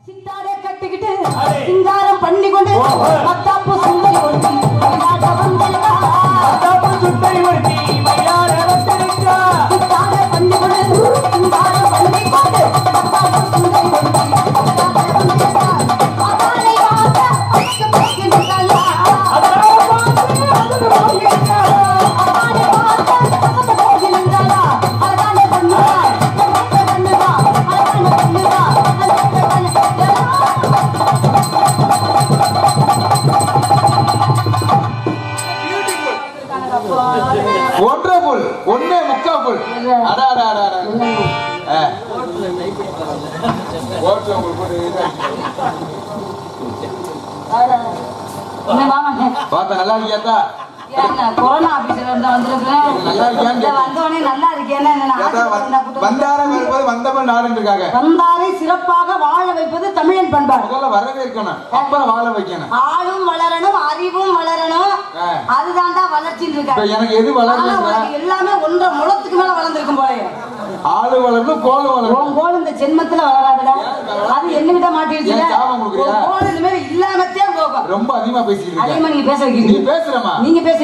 சித்தாரே கட்டிக்கிட்டு சிங்காரம் பண்ணி கொண்டு மத்தாப்பு சுந்தரி ஒருத்தி விளையாட வந்தா மத்தாப்பு சுந்தரி ஒருத்தி விளையாட வந்தா சித்தாரே பண்ணி கொண்டு சிங்காரம் பண்ணி கொண்டு மத்தாப்பு சுந்தரி ஒருத்தி விளையாட வந்தா அதானே வாச அக்க போகின்றாளா அதானே வாச அக்க போகின்றாளா அதானே வாச அக்க போகின்றாளா அதானே பண்ணுவா பண்ணுவா அதானே பண்ணுவா ஒன்றரை ஒன்னே முக்கால் பார்த்தா நல்லா இருக்கியாத்தா? கொரோனா ஆபீஸ்ல இருந்தா வந்திருக்கேன். நல்லா இருக்கியா? வந்தவனே நல்லா இருக்கேன்னு வந்தாரம் இருப்பது வந்தவன் நாடுன்னு இருக்காங்க. வந்தாரை சிறப்பாக வாழ வைப்பது தமிழன் பண்பாடு. முதல்ல வரவே இருக்கணும், அப்புறம் வாழ வைக்கணும். ஆளும் வளரணும், அறிவும் வளரணும். அதுதான்டா வளர்ச்சின்னு இருக்காங்க. எனக்கு எது வளரணும்? எல்லாமே ஒன்றரை முழத்துக்கு மேல வளர்ந்துருக்கும் போல. ஆளு வளரணும், கோல் வளரணும். கோல் இந்த ஜென்மத்துல வளராதுல. அது என்ன விட மாட்டிருச்சு. கோல் இந்த மாதிரி இல்லாமத்தே போகும். ரொம்ப அதிகமா பேசிக்கிறீங்க. அதிகமா நீங்க பேச வைக்கிறீங்க. நீ பேசுறமா? நீங்க பேசுறீங்க.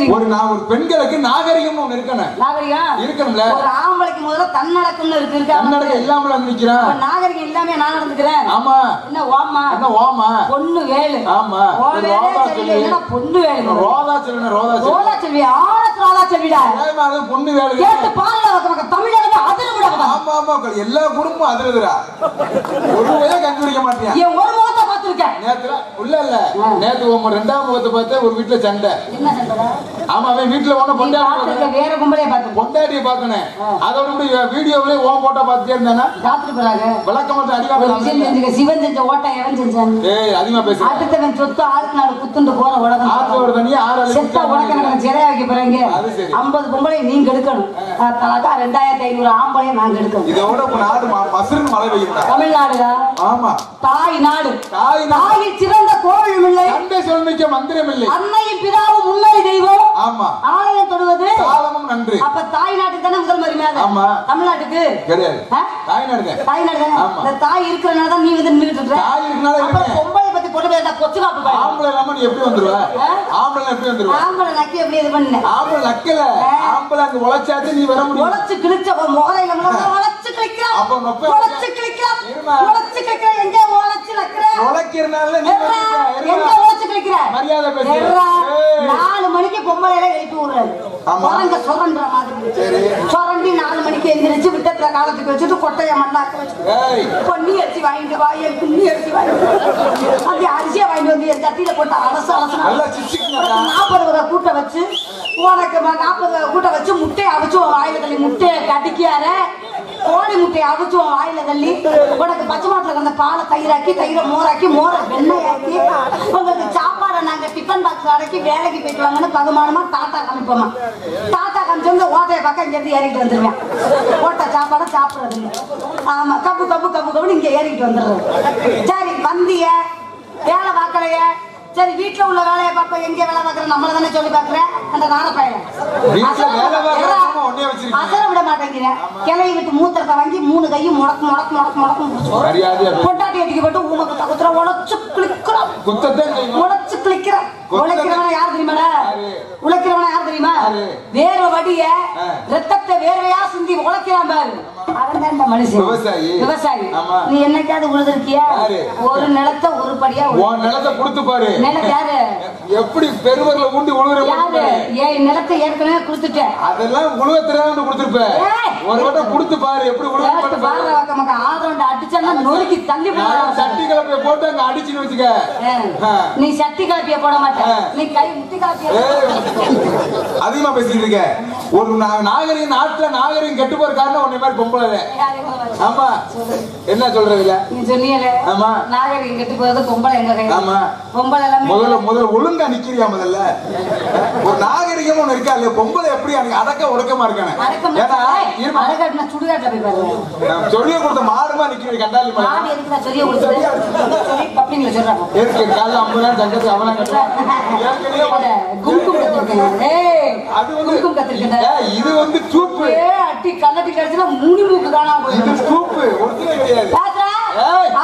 ஒரு பெண்களுக்கு நாகரிகம் ஒண்ணு இருக்கணும். நாகரிகம் இருக்கணும்ல. ஒரு ஆம்பளைக்கு முதல்ல தன்னடக்கம்னு இருக்கு. தன்னடக்கம் இல்லாம நிக்கிறேன். நாகரிகம் இல்லாம நான் நடந்துக்கிறேன். ஆமா. என்ன ஓமா? என்ன ஓமா? பொண்ணு வேலு. ஆமா. ரோதா செல்வி. என்ன பொண்ணு வேலு? ரோதா செல்வி. ரோதா செல்வி. ஆனத் ரோதா செல்விடா. அது பொண்ணு வேலு. கேட்டு பாருங்க நமக்கு தமிழக அதிர விடாத. ஆமா ஆமா எல்லா குடும்பமும் அதிரதுடா. ஒரு வகையா கண்டுபிடிக்க மாட்டியா? ஏன் ஒரு முகத்தை பார்த்திருக்கேன். நேத்துல இல்ல நேத்து ரெண்டாவது முகத்தை பார்த்து ஒரு வீட்டுல சண்டை. என்ன சண்டைடா? ஆமா அவன் வீட்டுல ஒண்ணு பொண்டாட்டி வேற கும்பலே பார்த்து பொண்டாட்டியை பார்க்கணும். அதோட வீடியோவிலே ஓன் போட்டோ பார்த்துட்டே இருந்தானா ராத்திரி போறாங்க. விளக்கமாட்ட அடிவாங்க. சிவன் செஞ்ச ஓட்ட எவன் செஞ்சான்? ஏய் அதிகமா பேசு. அடுத்தவன் சொத்து ஆளுக்கு நாடு குத்துண்டு போற உலகம். ஆத்தோட தனியா ஆறு செத்த உலகம் சிறையா வைக்க போறீங்க. 50 பொம்பளை நீங்க எடுக்கணும். தலகா 2500 ஆம்பளை நாங்க எடுக்கணும். இதோட நாடு மசுறு மழை பெய்யுது. தமிழ்நாடுடா. ஆமா தாய் நாடு. தாயில் சிறந்த கோவில் இல்லை. தந்தை சொல்மிக்க மந்திரம் இல்லை. அன்னையும் பிதாவும் முன்னணி தெய்வம். ஆமா. ஆலயம் தொடுவது சாலமும் நன்று. அப்ப தாய் நாட்டுக்கு தானே முதல் மரியாதை. ஆமா. தமிழ்நாட்டுக்கு கிடையாது. தாய் நாடு. தாய் நாடு. இந்த தாய் இருக்கிறனால தான் நீ வந்து நின்னுட்டு இருக்க. தாய் இருக்கனால அப்புறம் பொம்பளை பத்தி பொண்ணு பேச கொச்சு காப்பு பாரு. ஆம்பளை இல்லாம நீ எப்படி வந்துருவ? ஆம்பளை எப்படி வந்துருவ? ஆம்பளை நக்கி எப்படி இது பண்ணு? ஆம்பளை நக்கல. ஆம்பளை அங்க உழைச்சாச்சு நீ வர முடியும். உழைச்சு கிழிச்ச முகரையில உழைச்சு கிழிக்கிற. அப்ப நொப்ப உழைச்சு கிழிக்கிற. உழைச்சு கிழிக்கிற. எங்க உழைச்சு நக்கற? உழைக்கிறனால நீ எங்க உழைச்சு கிழிக்கிற? மரியாதை பேசு. 4 மணிக்கு பொம்பளையில எழுப்பி விடுறாரு. அவங்க சொரன்ற மாதிரி. சரி. சொரண்டி 4 மணிக்கு எந்திரிச்சு விட்டத்துல காலத்துக்கு வச்சுட்டு கொட்டைய மண்ணாக்க வச்சு பொன்னி அரிசி வாங்கிட்டு வா, என் குன்னி அரிசி வாங்கிட்டு அப்படி அரிசியை வாங்கிட்டு வந்து என் சட்டியில போட்டு அரசு 40 வகை கூட்ட வச்சு உனக்கு 40 வகை கூட்ட வச்சு முட்டையை அவிச்சு வாயில தள்ளி முட்டையை கடிக்காத கோழி முட்டையை அவிச்சு வாயில தள்ளி உனக்கு பச்சை மாட்டில் அந்த பாலை தயிராக்கி தயிரை மோராக்கி மோரை வெண்ணையாக்கி உங்களுக்கு சாப்பாடை நாங்க டிஃபன் பாக்ஸ் அடக்கி வேலைக்கு போயிட்டு வாங்கன்னு பகுமானமா தாத்தா காமிப்போமா. தாத்தா காமிச்சு வந்து ஓட்டையை பார்க்க இங்கேருந்து ஏறிக்கிட்டு வந்துருவேன். ஓட்டை சாப்பாடை சாப்பிட்றது இல்லை. ஆமா கப்பு கப்பு கப்பு கப்புன்னு இங்க ஏறிக்கிட்டு வந்துடுறது. சரி வந்திய வேலை பார்க்கலைய சரி வீட்டுல உள்ள வேலையை பார்ப்போம். எங்க வேலை பார்க்கற நம்மள தானே சொல்லி பார்க்கறேன். அந்த நாரப்பையில அசர விட மாட்டேங்கிற கிளையை விட்டு மூத்திரத்தை வாங்கி 3 கையும் முடக்கு முடக்கு முடக்கு முடக்கு பொட்டாட்டி அடிக்க போட்டு ஊமக்கு தகுத்துற உழைச்சு கிளிக்கிறோம். உழைச்சு கிளிக்கிறோம். உழைக்கிறவன யார் தெரியுமா? உழைக்கிறவன யார் தெரியுமா? வேர்வை வடிய ரத்தத்தை வேர்வையா சிந்தி உழைக்கிறான் பாரு. அவன் தான் மனுஷன் விவசாயி. நீ என்னைக்காவது உழுதுருக்கியா? ஒரு நிலத்தை ஒரு படியா நிலத்தை கொடுத்து பாரு. நிலத்தை யாரு எப்படி பெருவர்ல ஊண்டி உழுவுற? ஏன் நிலத்தை ஏற்கனவே கொடுத்துட்டேன். அதெல்லாம் உழுவத்திராண்டு கொடுத்துருப்ப. ஒரு வட்டம் கொடுத்து பாரு எப்படி உழுவு பாரு. ஆதரவு அடிச்சா நொறுக்கி தள்ளி சட்டி கலப்பைய போட்டு அங்க அடிச்சுன்னு வச்சுக்க. நீ சட்டி கலப்பைய போட மாட்ட. நீ கை முட்டி கலப்பைய அதிகமா பேசிட்டு இருக்க. ஒரு நாகரிகம் நாட்டுல நாகரிகம் கெட்டு போற காரணம் உன்னை மாதிரி பொம்பளை. ஆமா என்ன சொல்றதுல நீ சொன்னீங்களே. ஆமா நாகரிகம் கெட்டு போறது பொம்பளை எங்க கை. ஆமா பொம்பளை எல்லாம் முதல்ல ஒழுங்கா நிக்கிறியா? முதல்ல ஒரு நாகரிகம் ஒண்ணு இருக்கா இல்லையா? பொம்பளை எப்படி அடக்க ஒடுக்கமா இருக்கானே. ஏன்னா சுடுகாட்டுல போய் பாருங்க. சொல்லிய கொடுத்த மாடுமா நிக்கிறீங்க. கண்டாலி மாடு எதுக்கு நான் சொல்லிய கொடுத்தது அப்படிங்களா சொல்றாங்க. எதுக்கு காலைல 50,000 சங்கத்துக்கு அவனா இது வந்து சூப்பு அட்டி கல்லட்டி கழிச்சுனா மூணி மூக்கு காணாம போயிடும். சூப்பு ஒருத்தரே கிடையாது.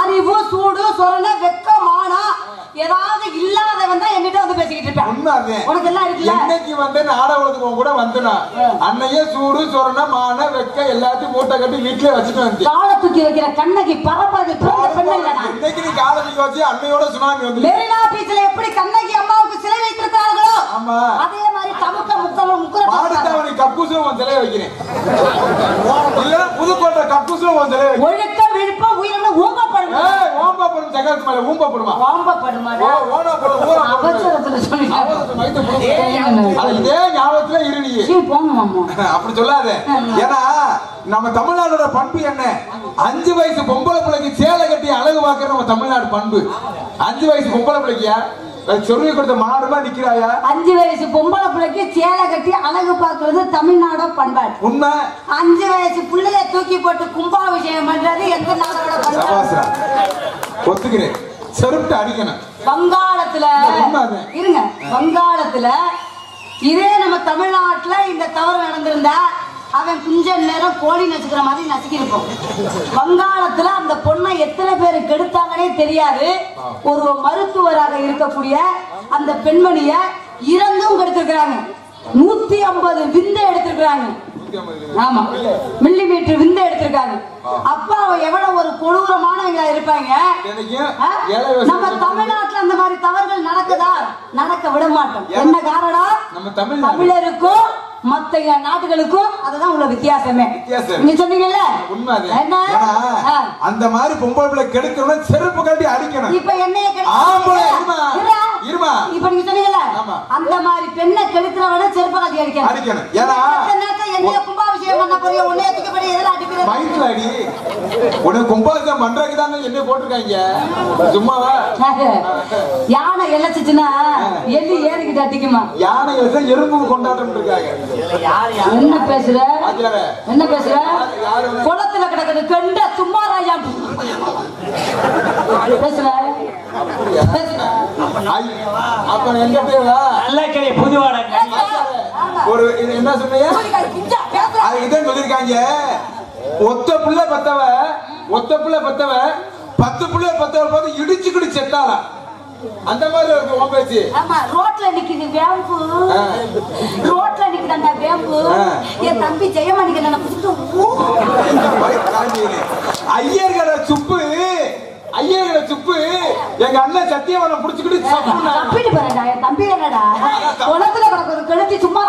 அறிவு சூடு சொரணை வெக்கமானா ஏதாவது இல்லாதவன் தான் என்கிட்ட வந்து பேசிக்கிட்டு இருப்பேன். உனக்கு எல்லாம் இருக்குல்ல. என்னைக்கு வந்து நாடகத்துக்கு கூட வந்துனா அன்னையே சூடு சொரணை மான வெக்க எல்லாத்தையும் மூட்டை கட்டி வீட்டுல வச்சுட்டு வந்து காலை தூக்கி வைக்கிற கண்ணகி பரப்பது இன்னைக்கு நீ காலை தூக்கி வச்சு அன்னையோட சுனாமி வந்து மெரினா பீச்ல எப்படி கண்ணகி அம்மாவுக்கு சிலை வைத்திருக்கிறார்களோ அதே மாதிரி தமுக்க முக்கலும் முக்கரத்தாவணி கக்கூசும் சிலை வைக்கிறேன். இல்ல புதுக்கோட்டை கக்கூசும் சிலை வைக்கிறேன். ஒழுக்க விழுப்ப உயிரின ஊம்பப்படும். ஓம்பப்படும் ஜெகத் மேல ஊம்பப்படுமா? ஓம்பப்படுமா? அவசரத்துல இதே ஞாபகத்துல இரு நீ. அப்படி சொல்லாத. ஏன்னா நம்ம தமிழ்நாடோட பண்பு என்ன? 5 வயசு பொம்பளை பிள்ளைக்கு சேலை கட்டி அழகு பார்க்கிற நம்ம தமிழ்நாடு பண்பு. 5 வயசு பொம்பளை பிள்ளைக்கியா சொல்லி கொடுத்த மாடுமா நிக்கிறாயா? 5 வயசு பொம்பளை பிள்ளைக்கு சேலை கட்டி அழகு பார்க்கறது தமிழ்நாடோ பண்பாடு. உண்மை. 5 வயசு பிள்ளைய தூக்கி போட்டு கும்பாபிஷேகம் பண்றது எந்த நாடோட பண்பாடு? ஒத்துக்கிறேன். செருப்பு அடிக்கணும். வங்காளத்துல இருங்க, வங்காளத்துல இதே நம்ம தமிழ்நாட்டுல இந்த தவறு நடந்திருந்தா அவன் கொஞ்ச நேரம் கோழி நசுக்கிற மாதிரி நசுக்கிருப்போம். வங்காளத்துல அந்த பொண்ணை எத்தனை பேர் கெடுத்தாங்கன்னே தெரியாது. ஒரு மருத்துவராக இருக்கக்கூடிய அந்த பெண்மணிய இறந்தும் கெடுத்திருக்கிறாங்க. 150 விந்தை எடுத்திருக்கிறாங்க. ஆமா, மில்லிமீட்டர் விந்தை எடுத்திருக்காங்க. அப்பா எவ்வளவு ஒரு கொடூரமானவங்களா இருப்பாங்க. நம்ம தமிழ்நாட்டுல அந்த மாதிரி தவறுகள் நடக்குதா? நடக்க விட மாட்டோம். என்ன காரணம்? தமிழருக்கும் மத்த நாட்டுகளுக்கும் அதுதான் உள்ள வித்தியாசமே. நீங்க சொன்னீங்கல்ல என்ன? அந்த மாதிரி பொம்பளை பிள்ளை கெடுக்கணும் செருப்பு கட்டி அடிக்கணும். இப்ப என்னைய இப்ப நீங்க சொன்னீங்கல்ல அந்த மாதிரி பெண்ணை கெடுக்கிறவன செருப்பு கட்டி அடிக்கணும். ஏன்னா என்னைய கும்பாபிஷேகம் பண்ண போறிய உன்னைய தூக்கப்படி எதிர அடிக்கிற மைண்ட்ல அடி. உன்னை கும்பாபிஷேகம் பண்றதுக்கு தான் என்ன போட்டுருக்காங்க. சும்மாவா? யானை இழைச்சிச்சுன்னா எள்ளி ஏறிக்கிட்டு அடிக்குமா? யானை இழைச்சா எறும்பு கொண்டாட்டம் இருக்காங்க. என்ன பேசுற? என்ன பேசுற? குளத்துல கிடக்குது கண்ட சும்மா ராஜா பேசுற. அப்ப எங்க ஒரு என்ன சொன்னீங்க? இதான் சொல்லிருக்காங்க. ஒத்த புள்ள பத்தவ 10 புள்ள பத்தவ பார்த்து இடிச்சுக்கிட்டு செத்தாளா? அந்த மாதிரி ஒரு பேச்சு. ஆமா, ரோட்ல நிக்குது வேம்பு. ரோட்ல நிக்குதாண்டா வேம்பு. என் தம்பி ஜெயமணிக்கு நான் புடிச்சு ஐயர்கட சுப்பு எங்க அண்ணன் சத்தியவனம் புடிச்சுக்கிட்டு தப்பிட்டு போறேன்டா. என் தம்பி என்னடா குளத்துல கிடக்குது கழுத்தி சும்மா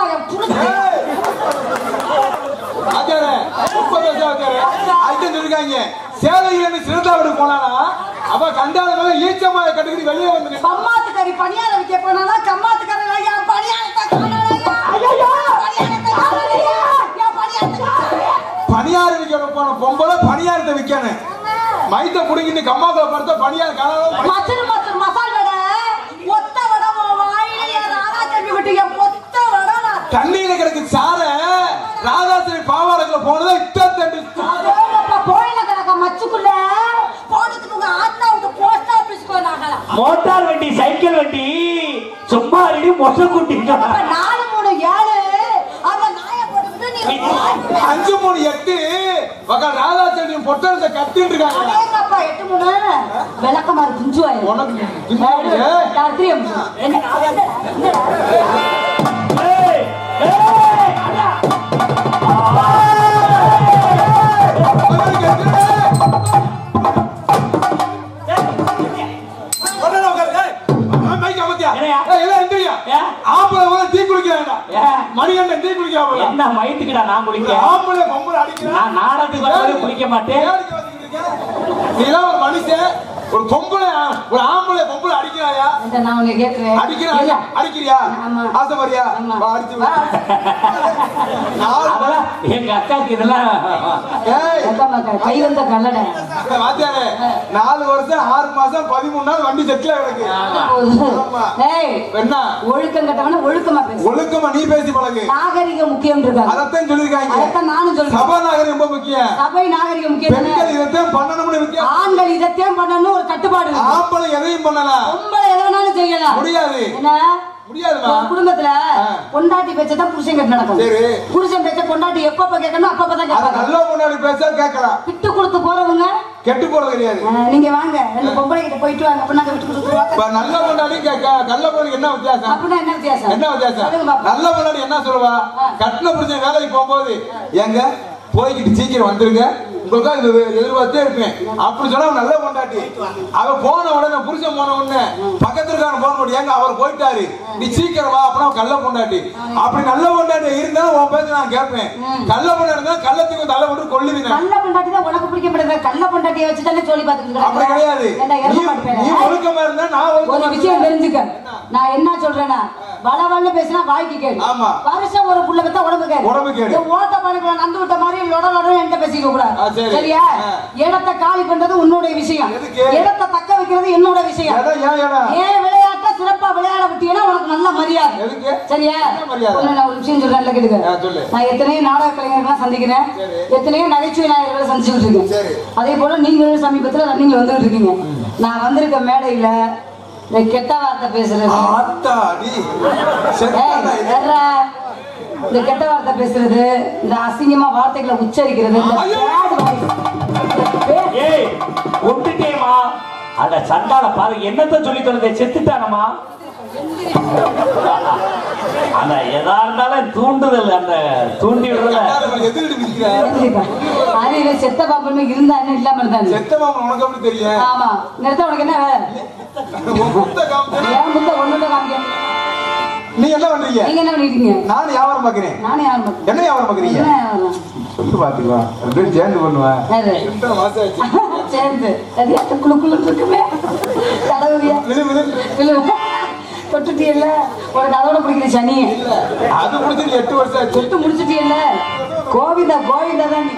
சொல்லிருக்காங்க. சேவையில சிறந்தாவிடு போனானா அவ கண்டால ஈச்சமா கட்டுக்கிட்டு வெளியே வந்து கம்மாத்துக்காரி பணியார வைக்க போனா கம்மாத்துக்காரி பணியார வைக்க போன பொம்பளை பணியாரத்தை விற்கணும். மைத்த புடுங்கிட்டு கம்மாக்குள்ள படுத்த பணியார காணாம மசால் வடை ஒத்த வடை வாயில ராதாச்சேரி விட்டீங்க. ஒத்த வடை தண்ணியில கிடக்கு சார ராதாச்சேரி பாவாடக்குள்ள போனதா இத்தண்டு கோயில கிடக்க மச்சுக்குள்ள போனதுக்கு உங்க ஆத்தாவுக்கு போஸ்ட் ஆபீஸ் போனாங்க. மோட்டார் வண்டி சைக்கிள் வண்டி சும்மா அடி மொச குட்டிங்க. 4 3 7 அந்த நாயை போட்டுக்கிட்டு நீ 5 3 8 வக ராதாச்சேரி பொட்டறத கத்திட்டு இருக்காங்க. ஏங்கப்பா 8 3 விளக்கமாறு புஞ்சுவாய் உனக்கு காத்திரியம் என்ன ஏய் அண்ணா குளிக்க மாட்டேன். ஒரு பொம்பளை ஒரு ஆம்பளை பொம்பளை அடிக்கிறாயா? நான் உங்க கேக்குறேன். அடிக்கிறியா? ஆசைப்படியா? எங்க அக்காக்கு இதெல்லாம் கை வந்த கல்லடை 4 வருஷம் 6 மாசம் 13 நாள் வண்டி செட்ல கிடக்கு. என்ன ஒழுக்கம் கட்டவன ஒழுக்கமா பேசு. ஒழுக்கமா நீ பேசி பழகு. நாகரிகம் முக்கியம் இருக்காங்க. அதத்தான் சொல்லிருக்காங்க. அதத்தான் நானும் சொல்றேன். சபை நாகரிகம் ரொம்ப முக்கியம். சபை நாகரிகம் முக்கியம். பெண்கள் இதத்தான் பண்ணணும்னு முக்கியம். ஆண்கள் இதத்தான் பண்ணணும் ஒரு கட்டுப்பாடு. ஆம்பளை எதையும் பண்ணலாம். பொம்பளை எதை வேணாலும் செய்யலாம். முடியாது. என்ன முடியாதுமா? குடும்பத்துல பொண்டாட்டி பேச்சதான் புருஷன் கிட்ட நடக்கும். சரி, புருஷன் பேச்ச பொண்டாட்டி எப்பப்ப கேட்கணும் அப்பப்பதான் கேட்கணும். நல்ல பொண்டாட்டி பேச்ச கேட்கலாம். விட்டு கொடுத்து போறவங்க கெட்டு போறது கிடையாது. நீங்க வாங்க, ரெண்டு பொம்பளை கிட்ட போயிட்டு வாங்க, அப்ப நாங்க விட்டு கொடுத்துருவோம். நல்ல பொண்டாடி கள்ள பொண்டாடி என்ன வித்தியாசம்? அப்படின்னா என்ன வித்தியாசம்? என்ன வித்தியாசம்? நல்ல பொண்டாடி என்ன சொல்லுவா? கட்டின புருஷன் வேலைக்கு போகும்போது எங்க போய்கிட்டு சீக்கிரம் வந்துருங்க, உங்களுக்காக எதிர்பார்த்தே இருப்பேன் அப்படி சொன்னா நல்ல பொண்டாட்டி. அவ போன உடனே புருஷன் போன உடனே பக்கத்துல இருக்கான போன் பண்ணி ஏங்க அவர் போயிட்டாரு நீ சீக்கிரம் வா அப்படின்னா கள்ள பொண்டாட்டி. அப்படி நல்ல பொண்டாட்டி இருந்தாலும் உன் பேச நான் கேட்பேன். கள்ள பொண்டாட்டி தான் கள்ளத்துக்கு தலை போட்டு கொள்ளுவீங்க. நல்ல பொண்டாட்டி தான் உனக்கு பிடிக்க மாட்டேங்குது. கள்ள பொண்டாட்டியை வச்சுதானே சொல்லி பாத்துக்கிட்டு அப்படி கிடையாது. நீ ஒழுக்கமா இருந்தா நான் ஒரு விஷயம் தெரிஞ்சுக்க. நான் என்ன சொல்றேன்னா வளவன்னு பேசினா வாய்க்கு கேடு. வருஷம் ஒரு புள்ள பத்தா உடம்பு கேடு. ஓட்ட பழக்க நந்து விட்ட மாதிரி லொட என்கிட்ட பேசிக்க கூடாது. சரியா? இடத்தை காலி பண்றது உன்னுடைய விஷயம், இடத்தை தக்க வைக்கிறது என்னோட விஷயம். ஏன் விளையாட்ட சிறப்பா விளையாட விட்டீங்கன்னா உனக்கு நல்ல மரியாதை. சரியா? நான் ஒரு விஷயம் சொல்றேன் கேட்டுக்க. நான் எத்தனையோ நாடக கலைஞர்கள் சந்திக்கிறேன், எத்தனையோ நகைச்சுவை நாயகர்களை சந்திச்சுட்டு இருக்கேன். அதே போல நீங்களும் சமீபத்துல ரன்னிங் வந்துட்டு இருக்கீங்க. நான் வந்திருக்க மேடையில இந்த கெட்ட வார்த்தை பேசுறது, இந்த கெட்ட வார்த்தை பேசுறது, இந்த அசிங்கமா வார்த்தைகளை உச்சரிக்கிறது, ஒட்டுட்டேமா அட சண்டால பாருங்க என்னத்த சொல்லி தருதே செத்துட்டானமா. அந்த எதா இருந்தாலும் தூண்டுதல், அந்த தூண்டி விடுறதுல அது செத்த பாம்பு இருந்தா என்ன இல்லாம இருந்தாங்க. செத்த பாம்பு உனக்கு எப்படி தெரியும்? ஆமா, நிறுத்த உனக்கு என்ன நீ என்ன பண்றீங்க? நீங்க என்ன பண்ணிருக்கீங்க? நான் வியாபாரம் பாக்குறேன். நானே வியாபாரம் பாக்குறேன். என்ன வியாபாரம் பாக்குறீங்க? சொல்லு பாத்துக்கலாம். ரெண்டு சேர்ந்து பண்ணுவேன். சேர்ந்து அது எத்த குளு குளு இருக்குமே கடவுளியா தொட்டுட்டியல்ல உனக்கு அதோட பிடிக்கிற சனி அது முடிச்சு 8 வருஷம் ஆச்சு. தொட்டு முடிச்சுட்டியல்ல கோவிந்தா கோவிந்தா தான்.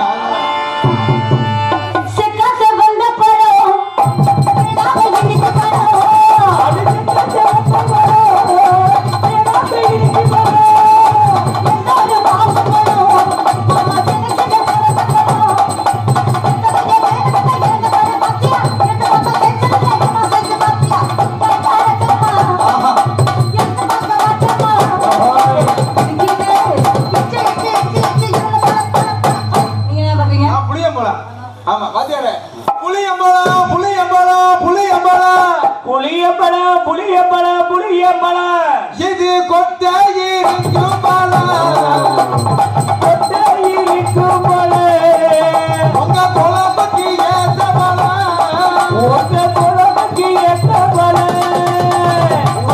ஆமா பாத்தியாரே புளியம்பழம் புளியம்பழம் புளியம்பழம் புளியம்பழம் புளியம்பழம் புளியம்பழம் இது கொட்டையிருக்கும் பழம் கொட்டையிருக்கும் பழம் உங்க குழம்புக்கு ஏத்த பழம் உங்க குழம்புக்கு ஏத்த பழம்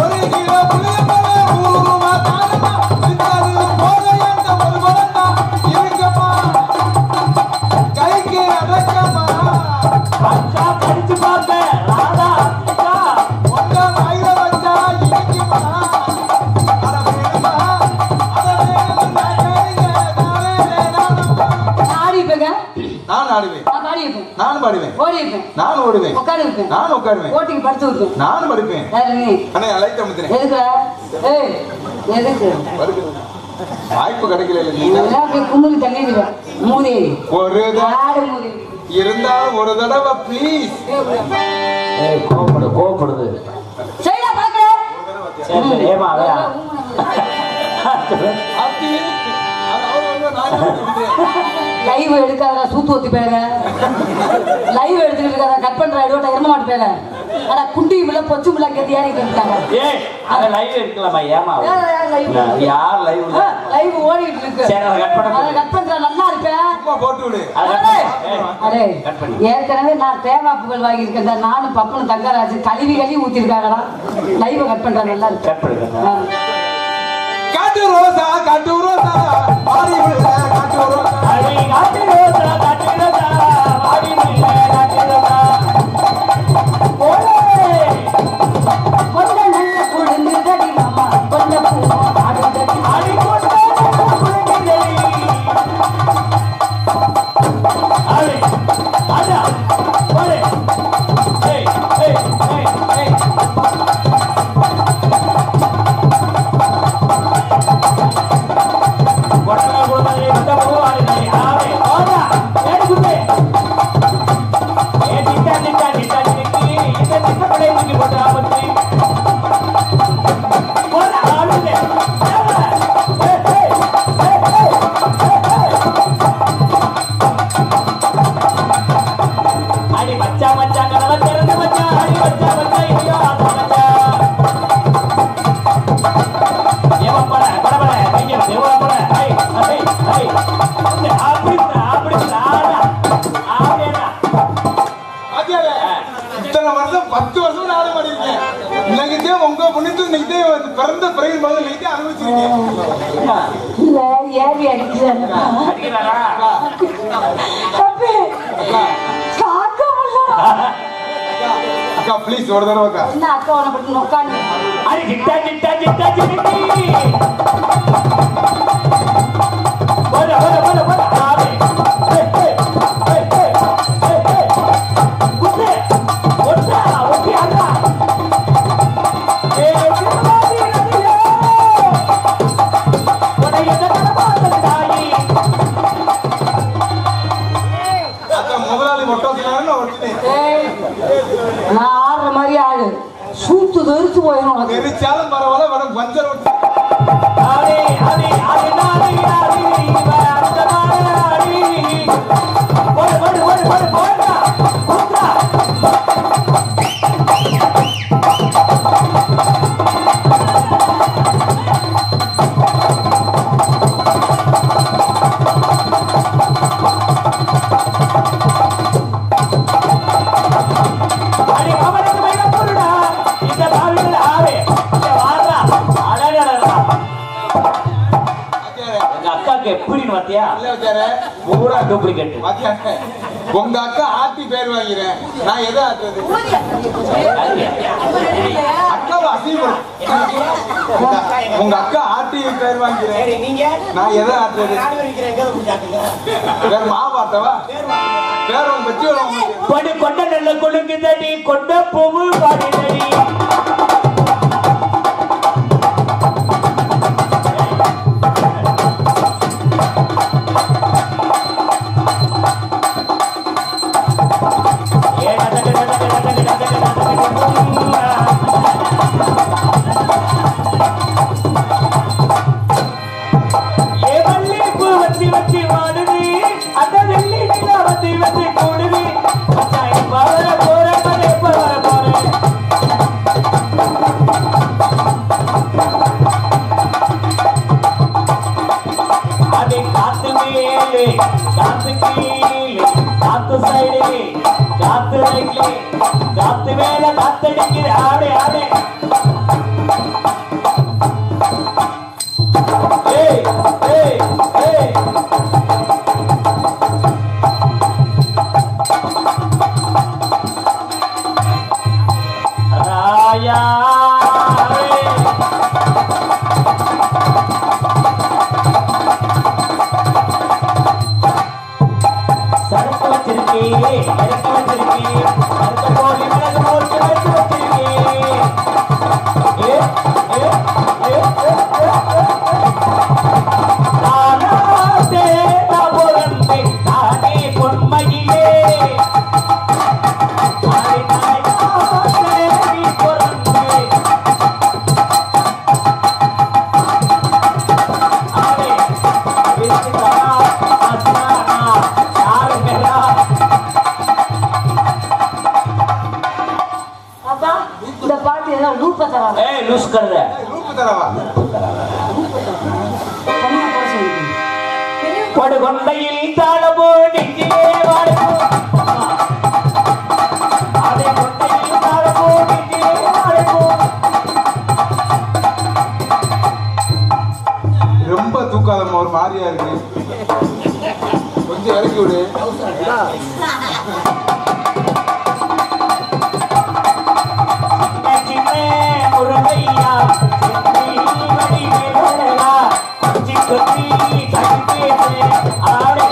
1 கிலோ புளியம்பழம் 100 ரூபாய் தானமா வித்தாது போக எந்த ஒரு பழம் தான் இருக்குமா கைக்கு அடக்கமா அக்கா படிச்சு பார்த்தேன் ராதா அக்கா உங்க வாயில வச்சா இனிக்குமா அட வேணுமா நான் ஆடுவேன், நான் பாடுவேன், நான் ஓடுவேன், நான் உட்காருவேன், நானும் படுப்பேன். அண்ணே லைட் அமுத்துறேன். வாய்ப்பு கிடைக்கல ஒரு இருந்தாலும் ஒரு தடவை ப்ளீஸ். கோபப்படுது லைவ் எடுக்காத சூத்து ஊத்தி பேர லைவ் எடுத்துக்கிட்டு இருக்காத கட் பண்ற ஐடியோட எரும மாட்டு பேர ஆனா குண்டி வில பொச்சு வில கேட்டி யாரே கேட்டாங்க. ஏய் அத லைவ் எடுக்கலாமா? ஏமா யார் லைவ் ஓடிட்டு இருக்கு. சரி அத கட் பண்ற நல்லா இருக்க சும்மா போட்டு விடு. அரே கட் பண்ணு. ஏற்கனவே நான் தேவா புகழ் வாங்கி இருக்கேன். நானும் பப்பனும் தங்கராஜ் கழுவி ஊத்தி இருக்காங்கடா. லைவ் கட் பண்ற நல்லா இருக்கு. கட் பண்ணுங்க. காட்டு ரோசா காட்டு ரோசா ஆடி விழ காட்டு ரோசா அடி காட்டு ரோசா ஆடி விழ காட்டு ரோசா ஓலே கொண்ட நல்ல குடுங்குதடி மாமா கொண்ட பூ ஆடுதடி ஆடி கொண்ட குடுங்குதடி ஆடி ஆடா ஓலே ஏய் ஏய் ஏய் ஏய் கொட்டன குடுங்குதடி கொண்ட பூ ஆடுதடி ஆடி ஓடா ஏய் குட்டே ஏய் டிட்டா டிட்டா டிட்டா டிட்டா இந்த டிட்டா படை நீ போடா பத்தி ஓடா ஆடுதே ஏய் ஏய் ஏய் வருஷம் 10 வருஷம் நாடகம் ஆடிருக்கேன். இன்னைக்கு உங்க புண்ணியத்துல இன்னைக்கு பிறந்த பிறகு முதல்ல இன்னைக்கு அனுபவிச்சிருக்கேன். இல்ல ஏறி அடிக்கிறாரா அக்கா ப்ளீஸ் ஒரு தடவை அக்கா. என்ன அக்கா உன பத்தி நோக்கான்னு அடி கிட்டா கிட்டா கிட்டா கிட்டா போட போட போட போட ஆவே குட்டே ஓட்டா ஓகே அண்ணா சிவாஜி நதியோ உன்னை எதன பார்த்ததாயி அக்கா முதலாளி மொட்டை சொன்னாருன்னு ஒருத்தனே நான் ஆடுற மாதிரி ஆடு சூத்து வெறுத்து போயிடும் தெரிச்சாலும் பரவாயில்ல வரும் பஞ்சர் ஓட்டு. ஆடி ஆடி ஆடி நாடி நாடி அந்த நாடி போடு போடு போடு போடு போடா போடா அடி அவனுக்கு மேல போடுடா இந்த பாவில ஆவே இந்த வாடா அடடடடா எங்க அக்காக்கு எப்படின்னு பாத்தியா இல்ல வச்சாரு பூரா டூப்ளிகேட் பாத்தியாங்க உங்க அக்கா ஆத்தி பேர் வாங்கிறேன் நான் எதை ஆக்குறது அக்காவை அசீவம் உங்க அக்கா ஆட்டி பேர் வாங்கிறேன் நான் எதை ஆக்குறது வேற மாவாட்டவா வேற உங்க பத்தி கொண்டு கொண்ட நல்ல கொழுங்குதடி கொண்ட பூவு பாடிதடி காத்து மேல காத்தடிக்குது ஆடே ஆடே ஏய் ஏய் ஏய் ராயா சரக்கு வச்சிருக்கே இறக்கி வச்சிருக்கே சரக்க போலி மிளகு போட்டு வச்சு வச்சிருக்கே ஏ ஏ ஏ தானாதே தாபோரந்தே தானே பொன்மையிலே தானே தானே நீ பொறந்தே ஆரே விஸ்தா அஸ்னானா யாருங்கடா அப்பா இந்த பாட்டு ஏதோ லூப்ப தராங்க ஏய் லூஸ் कर दे ரூபு தரவா தனியா போட சொல்லுங்க கொடுகொண்டையில் தாளமோ நெஞ்சிலே வாழும் அதே கொண்டையில் தாளமோ நெஞ்சிலே வாழும் ரொம்ப தூக்காதம்மா ஒரு மாதிரியா இருக்கு கொஞ்சம் இறக்கி விடு நெஞ்சிலே முருகையா செந்தி வடிவேலா குச்சி குச்சி தடிப்பேசே ஆடே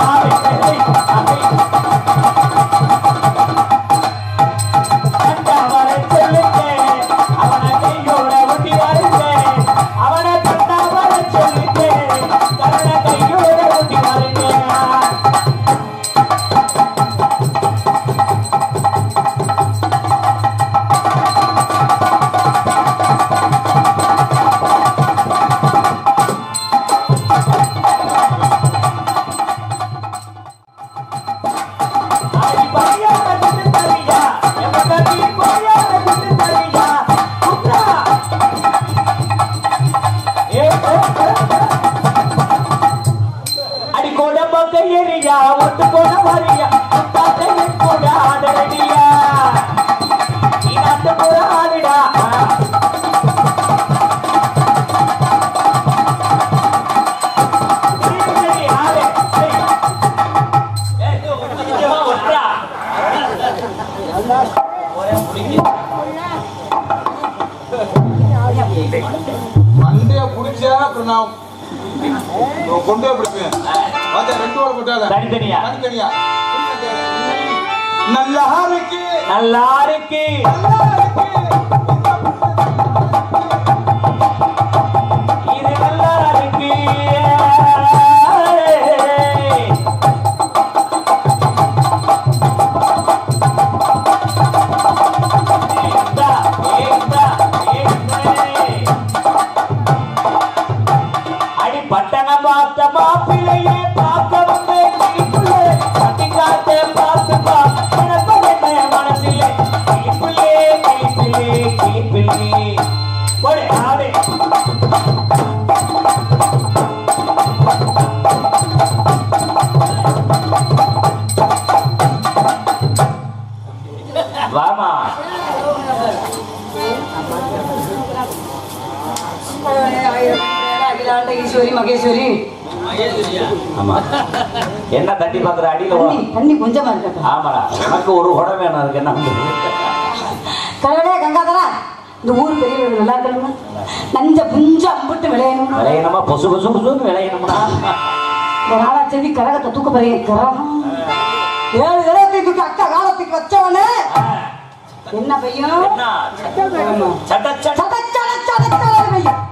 ஆடே ஆடே கண்டா வர சொல்லுங்க அவனை கையோட ஒட்டி வாருங்க அவனை கண்டா வர சொல்லுங்க கருண கையோட ஒட்டி வாருங்க மண்டைய புடிச்சா அப்புறம் நான் கொண்டே பிடிப்பேன். ரெண்டு வாரம் போட்டால தனித்தனியா தனித்தனியா நல்லா இருக்கு நல்லா இருக்கு இது நல்லா இருக்கு. பட்டணம் பார்த்த மாப்பிள்ளையே பார்க்க வந்து கிளிப்புள்ளே பட்டி காத்தே பார்த்துப்பா மனசிலே கிளிப்புள்ளே கிளிப்பிள்ளே கிளிப்பிள்ளே போடு ஆடு வாமா ஈஸ்வரி மகேஸ்வரி. ஆமா என்ன தட்டி பாக்குற அடியில தண்ணி கொஞ்சமா இருக்கட்டும். ஆமாடா எனக்கு ஒரு குடம் வேணும். அதுக்கு என்ன கடவுளே கங்காதரா, இந்த ஊர் பெரியவர்கள் நல்லா இருக்கணும். நஞ்ச புஞ்ச அம்பிட்டு விளையணும். விளையணுமா பொசு பொசு பொசுன்னு விளையணும்னா இந்த நாளாச்செவி கரகத்தை தூக்க போறீங்க. கரகம் 7 கிரகத்தை தூக்கி அக்கா காலத்துக்கு வச்சவனே என்ன பையன்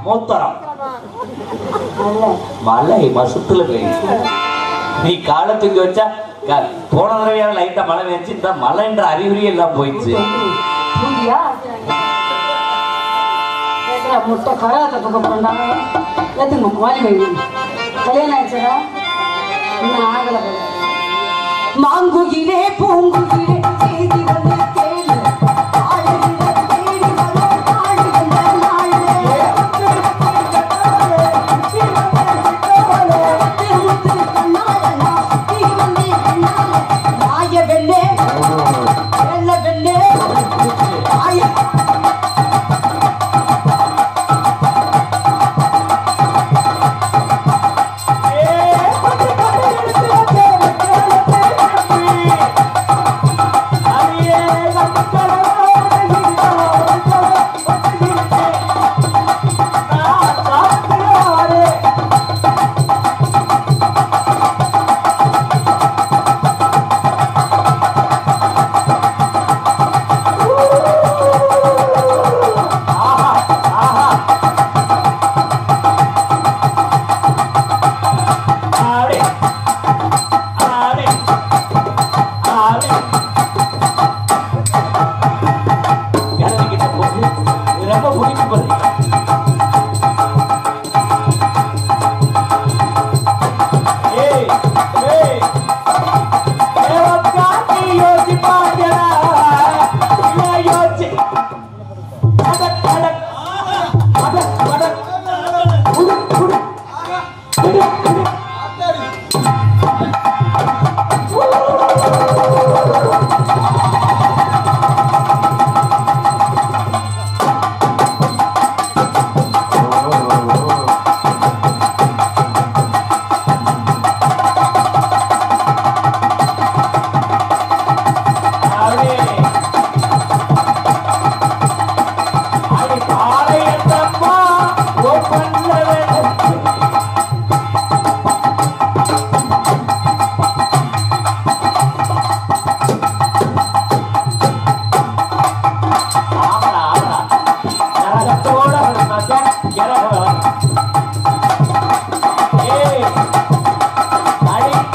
மூத்தரம் மழை மசுத்துல நீ காலத்துக்கு வச்சா போன தடவையாவது லைட்டா மழை வச்சு இந்த மழைன்ற அறிகுறி எல்லாம் போயிடுச்சு. முட்டை கரகத்தை தூக்க போறாங்க. ஏத்துங்க வாலி பையன் கல்யாணம் ஆயிடுச்சா? இன்னும் ஆகல. மாங்குகிலே பூங்குகிலே செய்தி வந்து கேளு.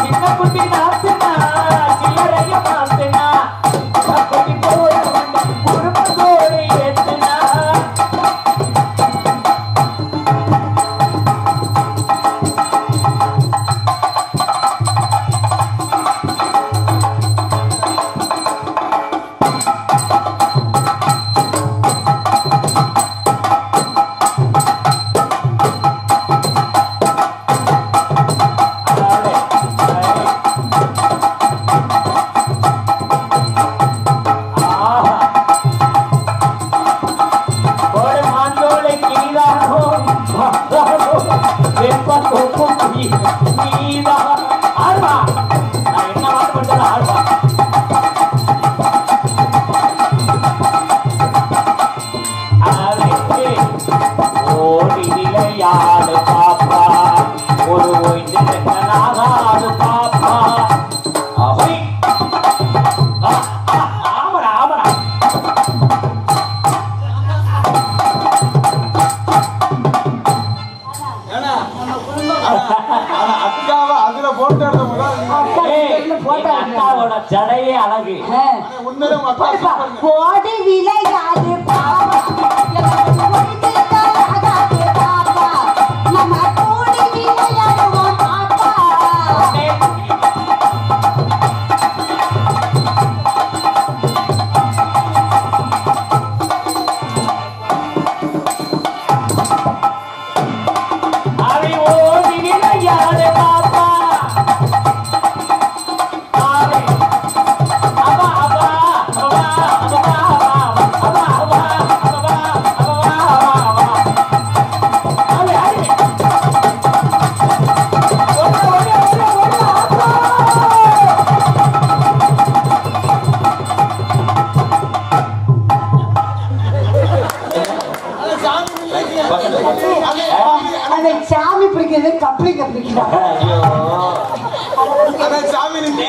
சின்ன குட்டி நாத்துனா சில்லறைய மாத்துனா விளையாடு பாப்பா ஒரு ஓய்ந்து பாப்பா அவை ஆமடா ஆமடா அக்காவை அதுல போட்டோ எடுத்த முதல்ல அக்காவோட ஜடையே அழகு உண்மையிலே உங்க அக்கா சூப்பருங்க. கோடி விளையாடு பாப்பா நம்ம கோடி விளையாடுவோம் பாப்பா அவை ஓடி விளையாடு பாப்பா அவை அப்பா அப்பா அப்பா அப்பா அப்பா அதை சாமி பிடிக்கிறது கப்ளிங்க பிடிக்கிறாங்க அதான் சாமி நீங்க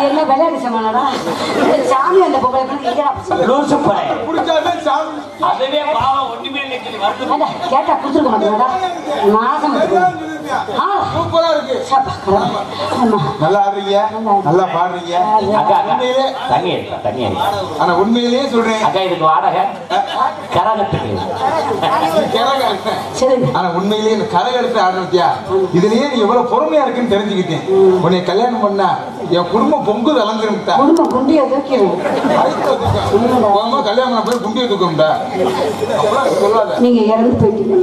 என்ன விளையாடு சமானடா சாமி அந்த பொங்கலை பிடிச்சாதான் சாமி அதுவே பாவம் ஒண்ணுமே இல்லை கேட்டா கொடுத்துருக்க மாட்டேங்கடா மாசம் சூப்பரா இருக்கு ஆமா நல்லா ஆடுறீங்க நல்லா பாடுறீங்க அக்கா அக்கா உண்மையிலே தண்ணி எடுத்தா தண்ணி எடுத்தா ஆனா உண்மையிலேயே சொல்றேன் அக்கா இதுக்கு வாடகை கரகத்துக்கு சரி ஆனா உண்மையிலேயே இந்த கரை எடுத்து ஆடுறத்தியா இதுலயே நீ எவ்வளவு பொறுமையா இருக்குன்னு தெரிஞ்சுக்கிட்டேன் உன்னை கல்யாணம் பண்ணா என் குடும்பம் பொங்கு அலங்கிருந்தா குடும்பம் குண்டியை தூக்கிடும் கல்யாணம் பண்ண போய் குண்டியை தூக்கும்டா அப்பெல்லாம் சொல்லாத நீங்க இறந்து போயிட்டீங்க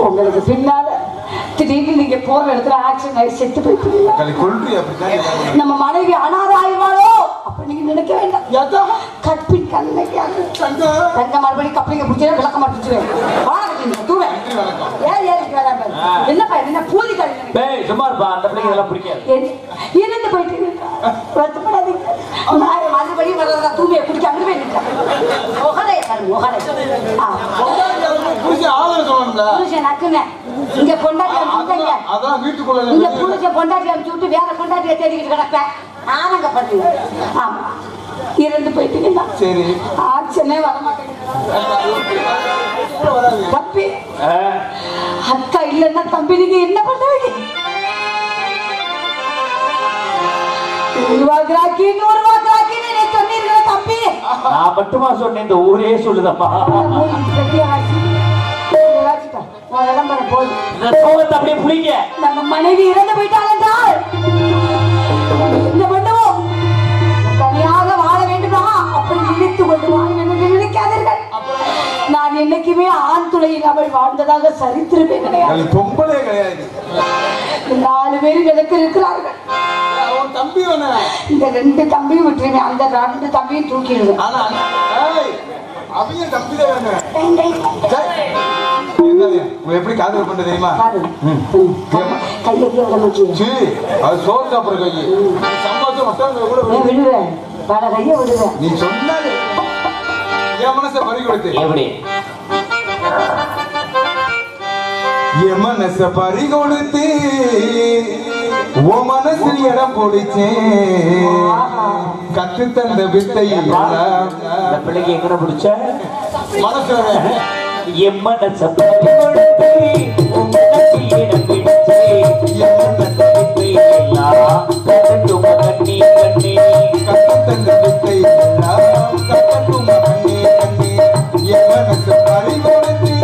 உங்களுக்கு பின்னால திடீர்னு நீங்க போற இடத்துல ஆக்சிடென்ட் ஆகி செத்து போயிட்டீங்க கொள்றி அப்படித்தான் நம்ம மனைவி அனாதை ஆயிடுவாளோ அப்ப நீங்க நினைக்க வேண்டாம் கற்பின் கண்ணைக்காக தங்க மறுபடி கப்பலிங்க பிடிச்சா விளக்க மாட்டேன் என்னப்பா என்ன பூதி டேய் சும்மா இருப்பா அந்த பிள்ளைங்க இதெல்லாம் பிடிக்காது இருந்து போயிட்டு வருத்தப்படாதீங்க மறுபடி வர்றதா தூமியை பிடிச்சி அங்கே போய் நிற்கிறேன் புருஷன் நக்குங்க இங்க பொண்டாட்டி அனுப்பிச்சுங்க அதான் வீட்டுக்குள்ள இங்க புருஷன் பொண்டாட்டி அனுப்பிச்சு விட்டு வேற பொண்டாட்டியை தேடிக்கிட்டு கிடப்பேன் ஆனங்க பண்ணுங்க ஆமா இறந்து போயிட்டீங்கன்னா சரி ஆக்சனே வர மாட்டேங்குது தம்பி அக்கா இல்லைன்னா தம்பி நீங்க என்ன பண்ணுவீங்க சொன்னீர்கள் தம்பி நான் மட்டுமா சொன்னேன் இந்த ஊரே சொல்லுதப்பா அப்படியே புளிங்க நம்ம மனைவி இறந்து விட்டாள் என்றால் என்ன பண்ணுவோம் தனியாக வாழ வேண்டுமா அப்படி நினைத்து கொண்டு வாழ வேண்டும் என்று நினைக்காதீர்கள் நான் என்னைக்குமே ஆண் துளையில் அவள் வாழ்ந்ததாக சரித்திரமே கிடையாது பொம்பளே கிடையாது 4 பேரும் எனக்கு இருக்கிறார்கள் தம்பி இந்த 2 தம்பியும் விட்டுருவேன் அந்த 2 தம்பியும் தூக்கிடுவேன் ஆனா அவங்க தம்பிதான் எப்படி காதல் பண்ண தெரியுமா கையை விட மாட்டேன் அது சோறு சாப்பிடுற கை சம்பாதிச்சு மட்டும் கூட விடுவேன் பல கையை விடுவேன் நீ சொன்னாலே என் மனசை பறி கொடுத்து எப்படி என் மனச பறி கொடுத்து உன் மனசில் இடம் பிடிச்சேன் கத்து தந்த வித்தை இந்த பிள்ளைக்கு எங்கட பிடிச்ச மனசுல என் மனச பறி கொடுத்து உன் மனசில் இடம் பிடிச்சே என் மனச வித்தை எல்லாம் கட்டட்டுமா கண்ணி கண்ணி கத்து தந்த வித்தை கட்டட்டுமா கண்ணி கண்ணி என் மனச பறி கொடுத்து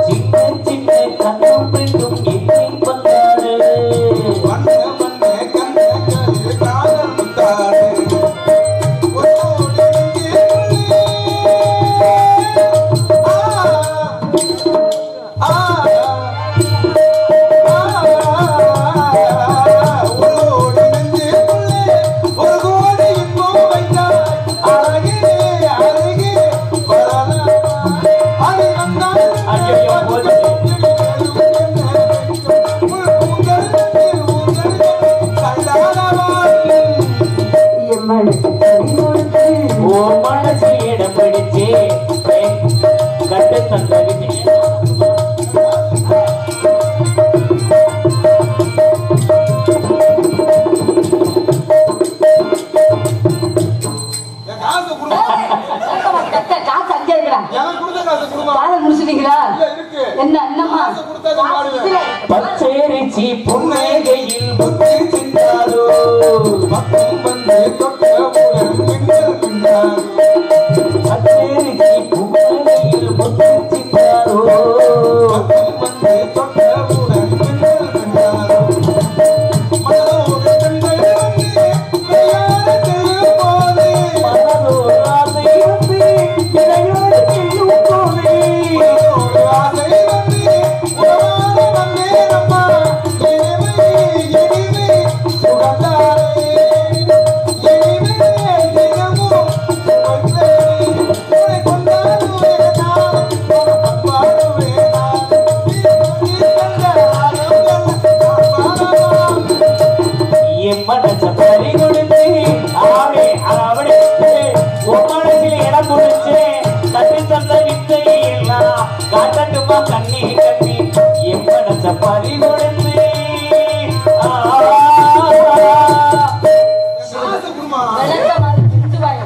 சின்ன சின்ன கண்ணும் பெண்ணும் என்னை பச்சரிசி புன்னகையில் புத்தி சிந்தாரோ பக்கம் வந்து தொட்டவுடன் மின்னல் மின்னாரோ பச்சரிசி புன்னகையில் புத்தி சிந்தாரோ பக்கம் வந்து தொட்டவுடன் மின்னல் மின்னாரோ மனதோடு கண்கள் வந்து விளையாட செல்லும் போது மனதோடு ஆசை வந்து இடையோடு செல்லும் போது மனதோடு ஆசை வந்து உறவாட வந்தேனம்மா இனிமை இனிமை சுகந்தாரே இனிமை தினமும் சுகந்தே உன்னை கொண்டாடுவே நான் ஒரு பண்பாடுவே நான் நீ கண்ட ஆரோக்கியம் பாடலாம் என் மனச பறி கொடுத்து ஆவடே ஆவடே உன் மனசில் இடம் கொடுத்து கட்டு தந்த வித்தை எல்லாம் காட்டட்டுமா கண்ணி கண்ணி என் மனச பறி கொடுத்து காசு குடுமா விளக்கமாறு திட்டுவாய்.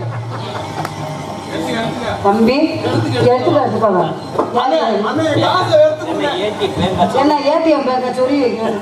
தம்பி எடுத்துட்டு வச்சுக்கோங்க. அண்ணே காசை எடுத்து ஏற்றி பேங்க என்ன ஏடிஎம் பேங்க சொல்லி வைக்கிறது